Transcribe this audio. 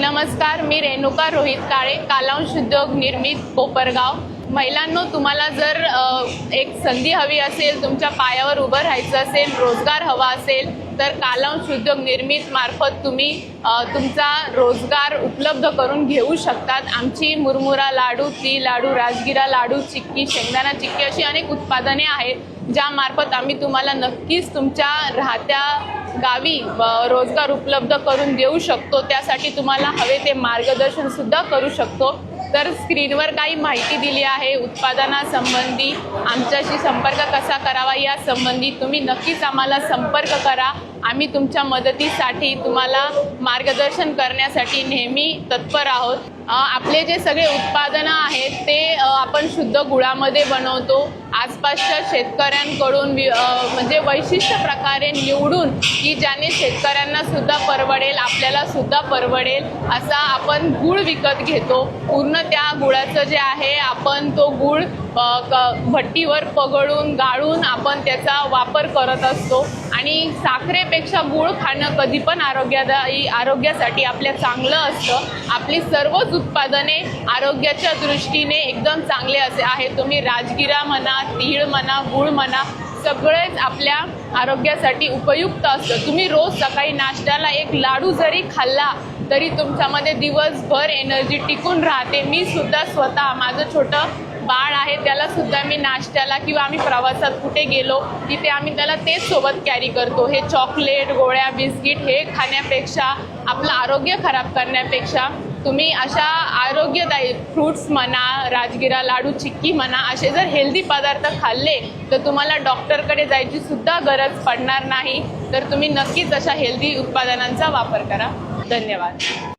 नमस्कार, मी रेणुका रोहित काळे, कालांश उद्योग निर्मित कोपरगाव। महिलांनो, तुम्हाला जर एक संधी हवी असेल, तुमच्या पायावर उभं राहायचं असेल, रोजगार हवा असेल, तर कालांश उद्योग निर्मित मार्फत तुम्ही तुमचा रोजगार उपलब्ध करून घेऊ शकतात। आमची मुरमुरा लाडू, तीळ लाडू, राजगिरा लाडू, चिक्की, शेंगदाणा चिक्की अशी अनेक उत्पादने आहेत ज्या मार्फत आम्ही तुम्हाला नक्कीच तुमच्या राहत्या गावी रोजगार उपलब्ध करून देऊ शकतो। त्यासाठी तुम्हाला हवे ते मार्गदर्शन सुद्धा करू शकतो। तर स्क्रीनवर काही माहिती दिली आहे उत्पादनासंबंधी, आमच्याशी संपर्क कसा करावा या संबंधी तुम्ही नक्कीच आम्हाला संपर्क करा। आम्ही तुमच्या मदतीसाठी, तुम्हाला मार्गदर्शन करण्यासाठी नेहमी तत्पर आहोत। आपले जे सगळे उत्पादनं आहेत ते आपण शुद्ध गुळामध्ये बनवतो। आसपासच्या शेतकऱ्यांकडून म्हणजे वैशिष्ट्य प्रकारे निवडून की ज्याने शेतकऱ्यांना सुद्धा परवडेल, आपल्याला सुद्धा परवडेल असा आपण गूळ विकत घेतो। पूर्ण त्या गुळाचं जे आहे आपण तो गूळ भट्टीवर पगळून गाळून आपण त्याचा वापर करत असतो। आणि साखरेपेक्षा गूळ खाणं कधी पण आरोग्यासाठी आपल्या चांगलं असतं। आपली सर्वच उत्पादने आरोग्याच्या दृष्टीने एकदम चांगले असे आहेत। तुम्ही राजगिरा म्हणा, तीळ म्हणा, गूळ म्हणा, सगळेच आपल्या आरोग्यासाठी उपयुक्त असतं। तुम्ही रोज सकाळी नाश्त्याला एक लाडू जरी खाल्ला तरी तुमच्यामध्ये दिवसभर एनर्जी टिकून राहते। मी सुद्धा स्वतः, माझं छोटं बाळ आहे, त्याला सुद्धा मी नाश्त्याला किंवा आम्ही प्रवासात कुठे गेलो तिथे आम्ही त्याला तेच सोबत कॅरी करतो। हे चॉकलेट, गोळ्या, बिस्किट हे खाण्यापेक्षा, आपलं आरोग्य खराब करण्यापेक्षा तुम्ही अशा आरोग्यदायी फ्रूट्स म्हणा, राजगिरा लाडू, चिक्की म्हणा, असे जर हेल्दी पदार्थ खाल्ले तर तुम्हाला डॉक्टरकडे जायची सुद्धा गरज पडणार नाही। तर तुम्ही नक्कीच अशा हेल्दी उत्पादनांचा वापर करा। धन्यवाद।